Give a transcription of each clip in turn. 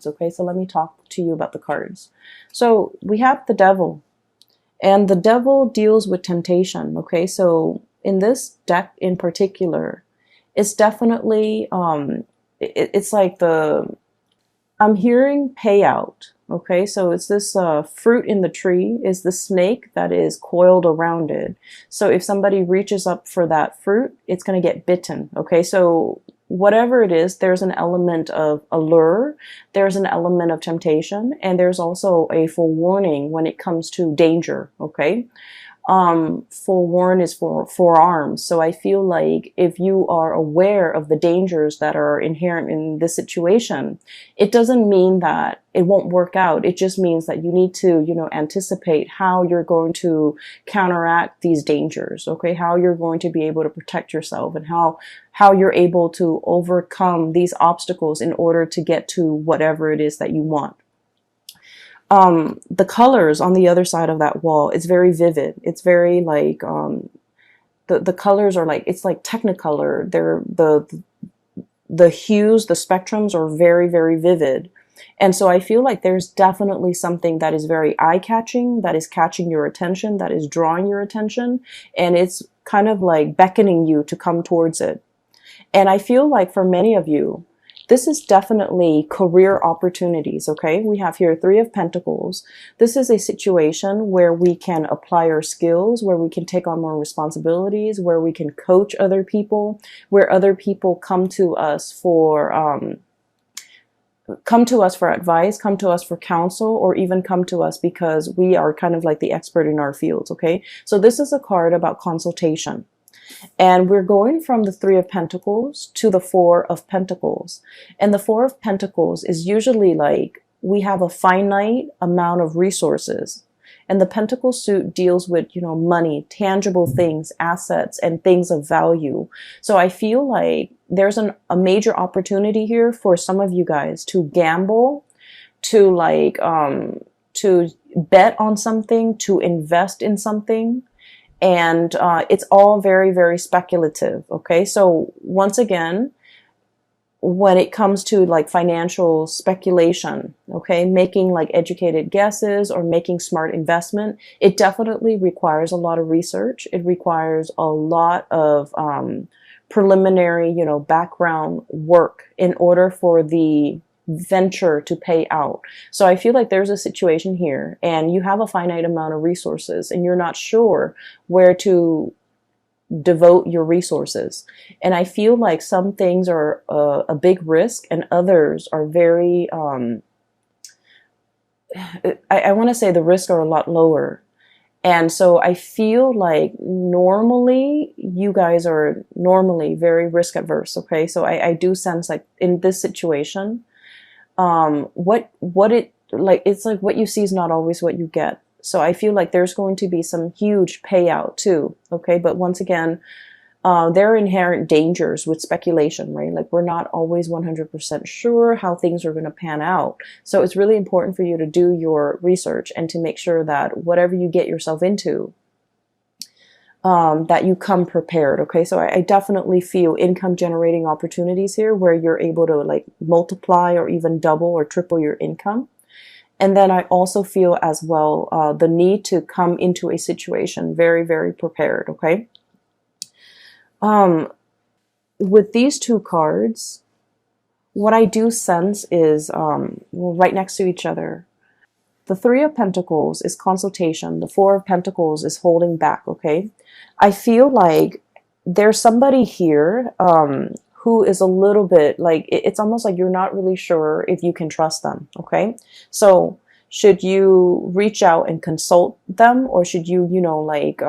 cards. Okay, so let me talk to you about the cards. So we have the Devil, and the Devil deals with temptation. Okay, so in this deck in particular, it's definitely it's like I'm hearing payout. Okay, so it's this fruit in the tree is the snake that is coiled around it. So if somebody reaches up for that fruit, it's going to get bitten. Okay, so whatever it is, there's an element of allure, there's an element of temptation, and there's also a forewarning when it comes to danger. Okay, forewarn is for forearms. So I feel like if you are aware of the dangers that are inherent in this situation, it doesn't mean that it won't work out. It just means that you need to, you know, anticipate how you're going to counteract these dangers. Okay, how you're going to be able to protect yourself, and how you're able to overcome these obstacles in order to get to whatever it is that you want. The colors on the other side of that wall, it's very vivid. It's very like, the colors are like, it's like Technicolor. They're the hues, the spectrums are very, very vivid. And so I feel like there's definitely something that is very eye-catching, that is catching your attention, that is drawing your attention, and it's kind of like beckoning you to come towards it. And I feel like for many of you, this is definitely career opportunities, okay? We have here Three of Pentacles. This is a situation where we can apply our skills, where we can take on more responsibilities, where we can coach other people, where other people come to us for advice, come to us for counsel, or even come to us because we are kind of like the expert in our fields, okay? So this is a card about consultation. And we're going from the Three of Pentacles to the Four of Pentacles. And the Four of Pentacles is usually like we have a finite amount of resources. And the Pentacle suit deals with, you know, money, tangible things, assets, and things of value. So I feel like there's a major opportunity here for some of you guys to gamble, to like, to bet on something, to invest in something. And it's all very, very speculative. Okay, so once again, when it comes to like financial speculation, okay, making like educated guesses or making smart investment, it definitely requires a lot of research. It requires a lot of preliminary, you know, background work in order for the venture to pay out. So I feel like there's a situation here and you have a finite amount of resources and you're not sure where to devote your resources. And I feel like some things are a big risk and others are very, I want to say the risks are a lot lower. And so I feel like normally you guys are normally very risk adverse. Okay. So I do sense like in this situation, it's like what you see is not always what you get. So I feel like there's going to be some huge payout too. Okay. But once again, there are inherent dangers with speculation, right? Like we're not always 100% sure how things are going to pan out. So it's really important for you to do your research and to make sure that whatever you get yourself into, that you come prepared. Okay. So I definitely feel income generating opportunities here where you're able to like multiply or even double or triple your income. And then I also feel as well, the need to come into a situation very, very prepared. Okay. With these two cards, what I do sense is, right next to each other, the Three of Pentacles is consultation. The Four of Pentacles is holding back, okay? I feel like there's somebody here who is a little bit like, it's almost like you're not really sure if you can trust them, okay? So should you reach out and consult them, or should you, you know, like,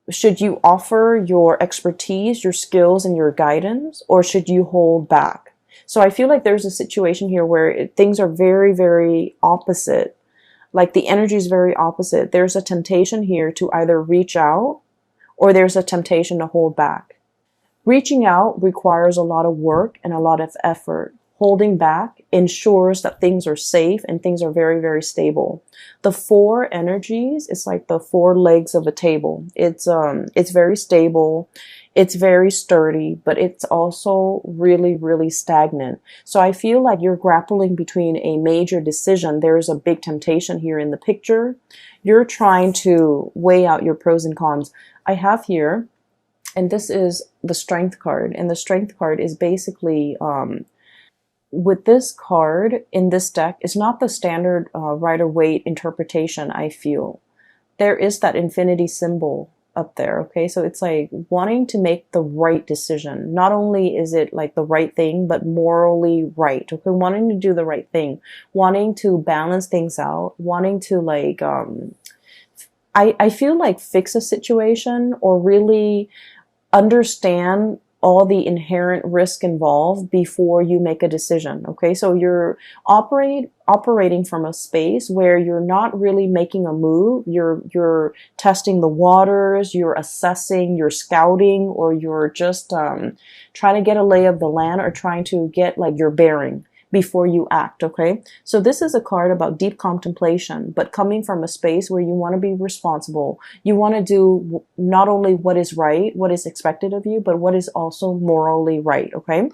should you offer your expertise, your skills, and your guidance, or should you hold back? So I feel like there's a situation here where things are very, very opposite. Like the energy is very opposite. There's a temptation here to either reach out or there's a temptation to hold back. Reaching out requires a lot of work and a lot of effort. Holding back ensures that things are safe and things are very, very stable. The four energies, it's like the four legs of a table. It's very stable. It's very sturdy, but it's also really, really stagnant. So I feel like you're grappling between a major decision. There's a big temptation here in the picture. You're trying to weigh out your pros and cons. I have here, and this is the Strength card, and the Strength card is basically, with this card in this deck, it's not the standard Rider-Waite interpretation, I feel. There is that infinity symbol up there, okay? So it's like wanting to make the right decision. Not only is it like the right thing, but morally right, okay? Wanting to do the right thing, wanting to balance things out, wanting to like, I feel like fix a situation or really understand all the inherent risk involved before you make a decision, okay? So you're operating from a space where you're not really making a move. You're testing the waters, you're assessing, you're scouting, or you're just trying to get a lay of the land or trying to get like your bearing before you act, okay? So this is a card about deep contemplation, but coming from a space where you want to be responsible. You want to do not only what is right, what is expected of you, but what is also morally right, okay?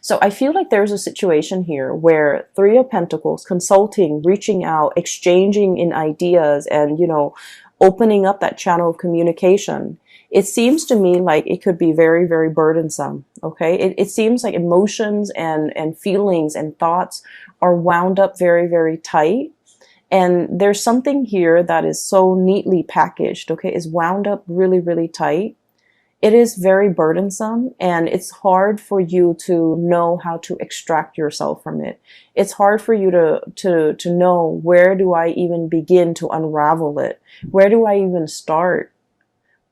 So I feel like there's a situation here where Three of Pentacles, consulting, reaching out, exchanging in ideas, and, you know, opening up that channel of communication. It seems to me like it could be very, very burdensome, okay? It seems like emotions and feelings and thoughts are wound up very, very tight. And there's something here that is so neatly packaged, okay? Is wound up really, really tight. It is very burdensome, and it's hard for you to know how to extract yourself from it. It's hard for you to know, where do I even begin to unravel it? Where do I even start?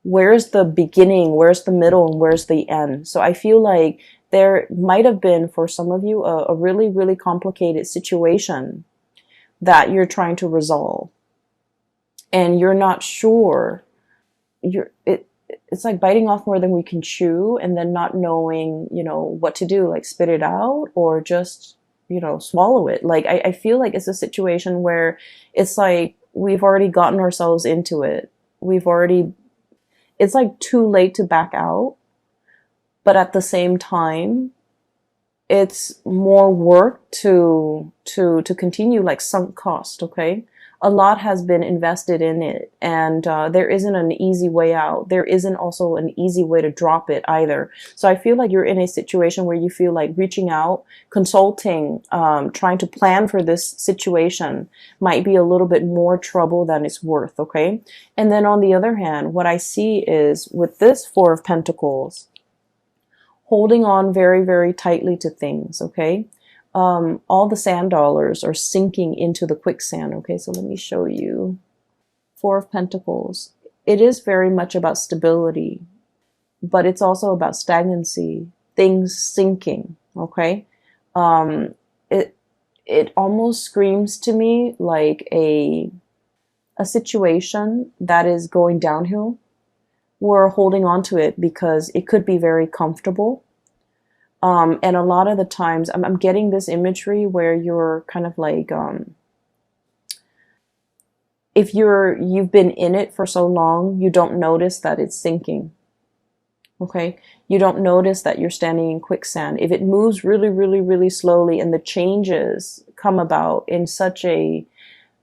Where's the beginning? Where's the middle? And where's the end? So I feel like there might have been, for some of you, a really, really complicated situation that you're trying to resolve. And you're not sure. It's like biting off more than we can chew, and then not knowing, you know, what to do, like spit it out or just, you know, swallow it. Like, I feel like it's a situation where it's like we've already gotten ourselves into it. It's like too late to back out, but at the same time, it's more work to continue, like sunk cost, okay? A lot has been invested in it, and there isn't an easy way out. There isn't also an easy way to drop it either. So I feel like you're in a situation where you feel like reaching out, consulting, trying to plan for this situation might be a little bit more trouble than it's worth, okay? And then on the other hand, what I see is with this Four of Pentacles, holding on very, very tightly to things, okay? All the sand dollars are sinking into the quicksand. Okay, so let me show you. Four of Pentacles. It is very much about stability, but it's also about stagnancy, things sinking. Okay, it almost screams to me like a situation that is going downhill. We're holding on to it because it could be very comfortable. And a lot of the times I'm getting this imagery where you're kind of like, if you've been in it for so long, you don't notice that it's sinking. Okay. You don't notice that you're standing in quicksand. If it moves really, really, really slowly and the changes come about in such a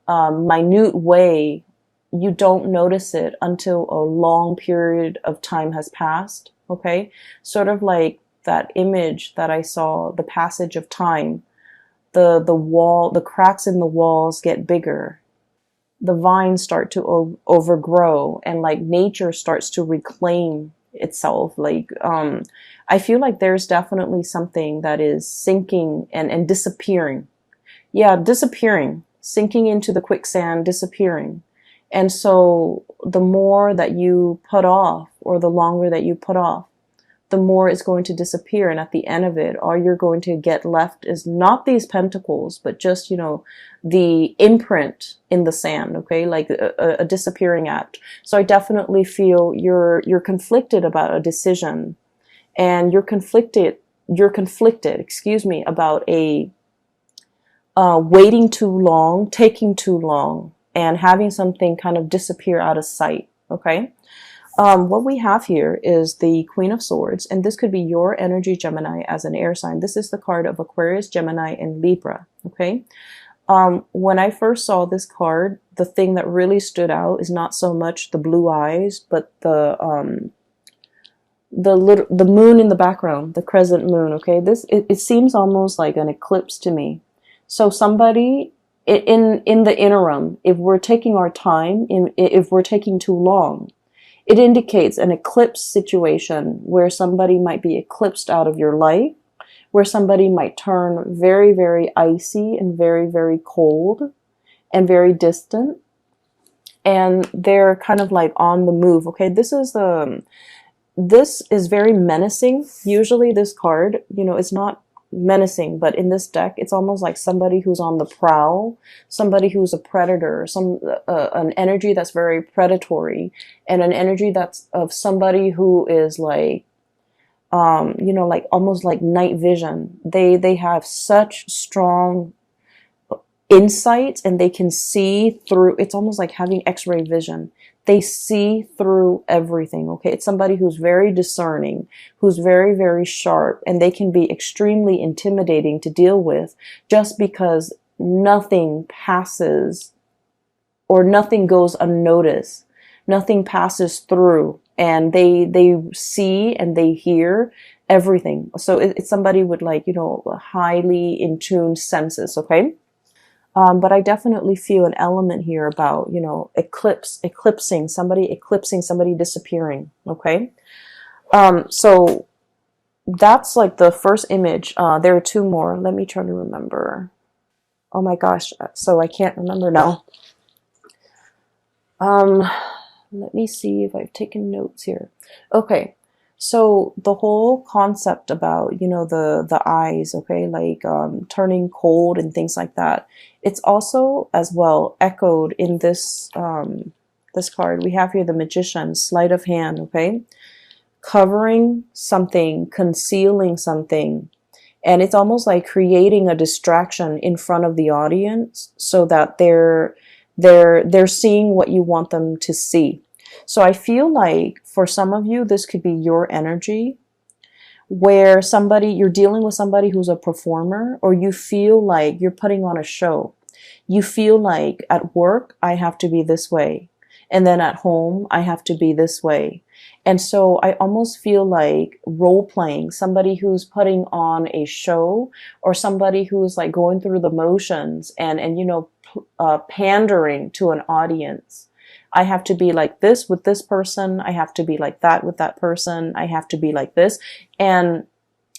minute way, you don't notice it until a long period of time has passed. Okay. Sort of like that image that I saw, the passage of time, the cracks in the walls get bigger. The vines start to overgrow, and like nature starts to reclaim itself. Like, I feel like there's definitely something that is sinking and disappearing. Yeah, disappearing, sinking into the quicksand, disappearing. And so the more that you put off, or the longer that you put off, the more it's going to disappear. And at the end of it, all you're going to get left is not these pentacles, but just, you know, the imprint in the sand, okay? Like a disappearing act. So I definitely feel you're conflicted about a decision, and you're conflicted, excuse me, about waiting too long, taking too long, and having something kind of disappear out of sight, okay? What we have here is the Queen of Swords, and this could be your energy, Gemini, as an air sign. This is the card of Aquarius, Gemini, and Libra. Okay. When I first saw this card, the thing that really stood out is not so much the blue eyes, but the moon in the background, the crescent moon. Okay, it seems almost like an eclipse to me. So somebody in the interim, if we're taking our time, if we're taking too long, it indicates an eclipse situation where somebody might be eclipsed out of your life, where somebody might turn very, very icy and very, very cold and very distant. And they're kind of like on the move. Okay, this is very menacing. Usually this card, it's not menacing, but in this deck, it's almost like somebody who's on the prowl, somebody who's a predator, an energy that's very predatory, and an energy that's of somebody who is like, like almost like night vision. They have such strong insight, and they can see through. It's almost like having X-ray vision. They see through everything. Okay, it's somebody who's very discerning, who's very, very sharp, and they can be extremely intimidating to deal with, just because nothing passes or nothing goes unnoticed. Nothing passes through, and they see and they hear everything. So it's somebody with like, highly in tune senses. Okay. But I definitely feel an element here about, eclipsing, somebody disappearing. Okay. So that's like the first image. There are two more. Let me try to remember. Oh my gosh. So I can't remember now. Let me see if I've taken notes here. Okay. So the whole concept about, the eyes, okay, like turning cold and things like that, it's also as well echoed in this this card. We have here the Magician, sleight of hand, okay, covering something, concealing something, and it's almost like creating a distraction in front of the audience so that they're seeing what you want them to see. So I feel like for some of you, this could be your energy where you're dealing with somebody who's a performer, or you feel like you're putting on a show. You feel like at work, I have to be this way. And then at home, I have to be this way. And so I almost feel like role playing, somebody who's putting on a show, or somebody who's like going through the motions and pandering to an audience. I have to be like this with this person. I have to be like that with that person. I have to be like this. And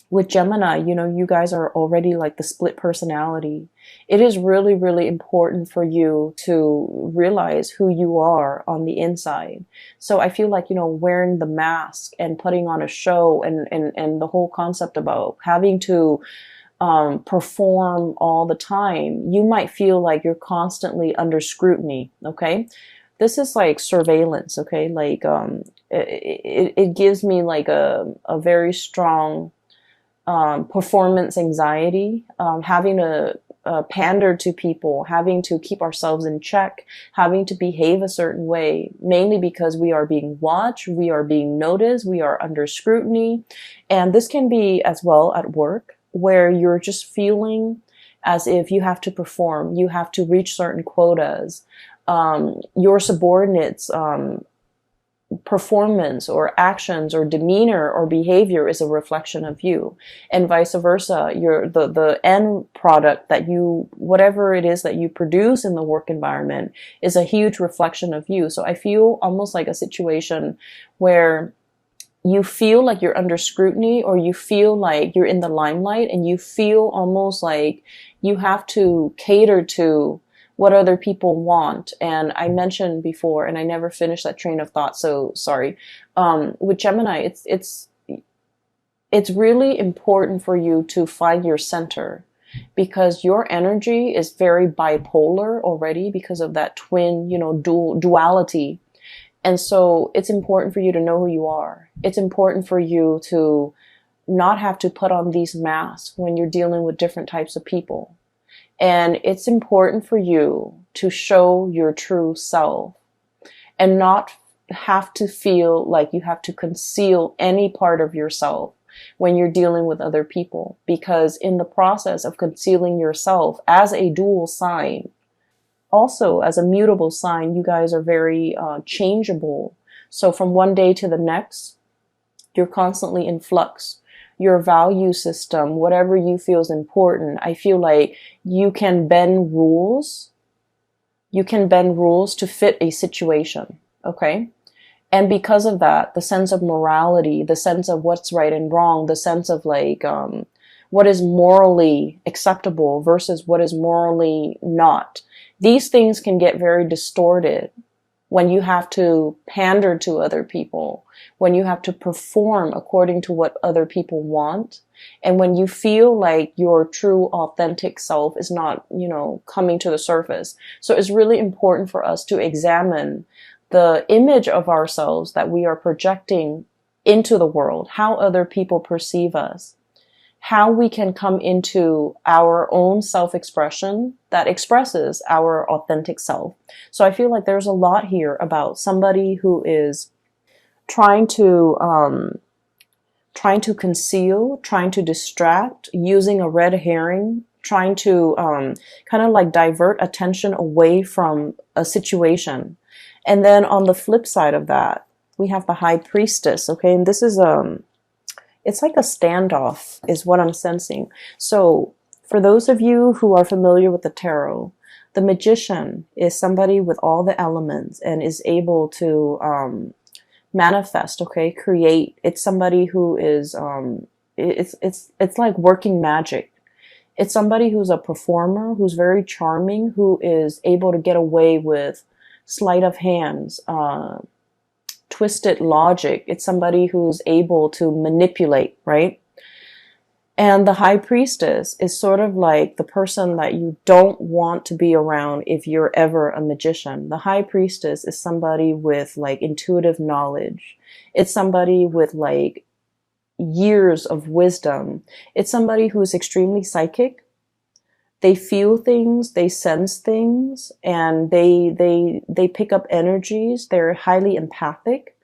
with Gemini, you guys are already like the split personality. It is really, really important for you to realize who you are on the inside. So I feel like, wearing the mask and putting on a show and the whole concept about having to perform all the time, you might feel like you're constantly under scrutiny. Okay. This is like surveillance, okay? Like, it gives me like a very strong performance anxiety, having to pander to people, having to keep ourselves in check, having to behave a certain way, mainly because we are being watched, we are being noticed, we are under scrutiny. And this can be as well at work, where you're just feeling as if you have to perform, you have to reach certain quotas. Your subordinates' performance or actions or demeanor or behavior is a reflection of you, and vice versa. The end product that whatever it is that you produce in the work environment is a huge reflection of you. So I feel almost like a situation where you feel like you're under scrutiny, or you feel like you're in the limelight, and you feel almost like you have to cater to what other people want. And I mentioned before, and I never finished that train of thought, so sorry. With Gemini, it's really important for you to find your center, because your energy is very bipolar already because of that twin, duality. And so it's important for you to know who you are. It's important for you to not have to put on these masks when you're dealing with different types of people. And it's important for you to show your true self and not have to feel like you have to conceal any part of yourself when you're dealing with other people, because in the process of concealing yourself as a dual sign, also as a mutable sign, you guys are very changeable. So from one day to the next, you're constantly in flux. Your value system, whatever you feel is important, I feel like you can bend rules. You can bend rules to fit a situation, okay? And because of that, the sense of morality, the sense of what's right and wrong, the sense of like what is morally acceptable versus what is morally not, these things can get very distorted when you have to pander to other people, when you have to perform according to what other people want, and when you feel like your true authentic self is not, coming to the surface. So it's really important for us to examine the image of ourselves that we are projecting into the world, how other people perceive us, how we can come into our own self-expression that expresses our authentic self. So I feel like there's a lot here about somebody who is trying to conceal, trying to distract, using a red herring, trying to kind of like divert attention away from a situation. And then on the flip side of that, we have the High Priestess, okay? And this is it's like a standoff is what I'm sensing. So for those of you who are familiar with the tarot, the Magician is somebody with all the elements and is able to manifest, okay, create. It's somebody who is it's like working magic. It's somebody who's a performer, who's very charming, who is able to get away with sleight of hands, twisted logic. It's somebody who's able to manipulate, right? And the High Priestess is sort of like the person that you don't want to be around if you're ever a magician. The High Priestess is somebody with like intuitive knowledge. It's somebody with like years of wisdom. It's somebody who's extremely psychic. They feel things, they sense things, and they pick up energies. They're highly empathic.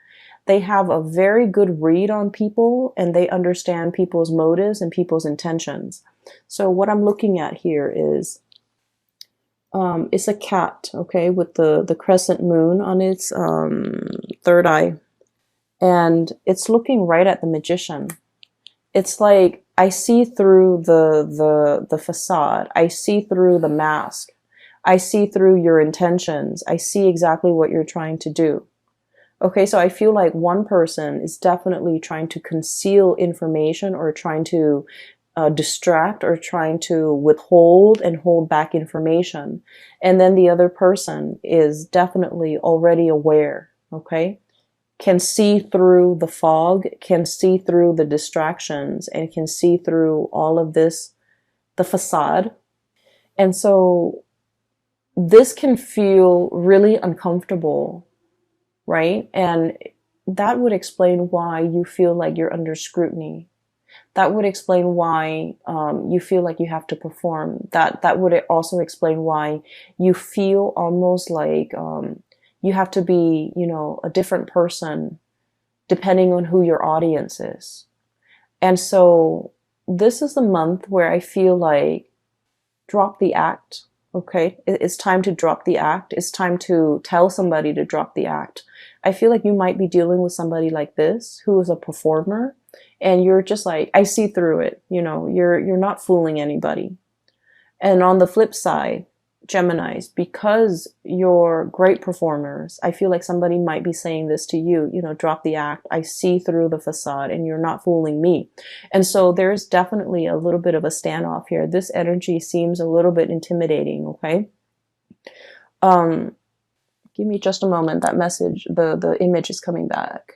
They have a very good read on people, and they understand people's motives and people's intentions. So what I'm looking at here is it's a cat, okay, with the crescent moon on its third eye, and it's looking right at the Magician. It's like I see through the facade. I see through the mask. I see through your intentions. I see exactly what you're trying to do. Okay, so I feel like one person is definitely trying to conceal information or trying to distract or trying to withhold and hold back information. And then the other person is definitely already aware, okay? Can see through the fog, can see through the distractions, and can see through all of this, the facade. And so this can feel really uncomfortable, right? And that would explain why you feel like you're under scrutiny. That would explain why you feel like you have to perform. That would also explain why you feel almost like you have to be, a different person depending on who your audience is. And so this is the month where I feel like drop the act, okay? It's time to drop the act. It's time to tell somebody to drop the act. I feel like you might be dealing with somebody like this who is a performer, and you're just like, I see through it. You're not fooling anybody. And on the flip side, Geminis, because you're great performers, I feel like somebody might be saying this to you, drop the act. I see through the facade and you're not fooling me. And so there's definitely a little bit of a standoff here. This energy seems a little bit intimidating, okay? Give me just a moment. That message, the image is coming back.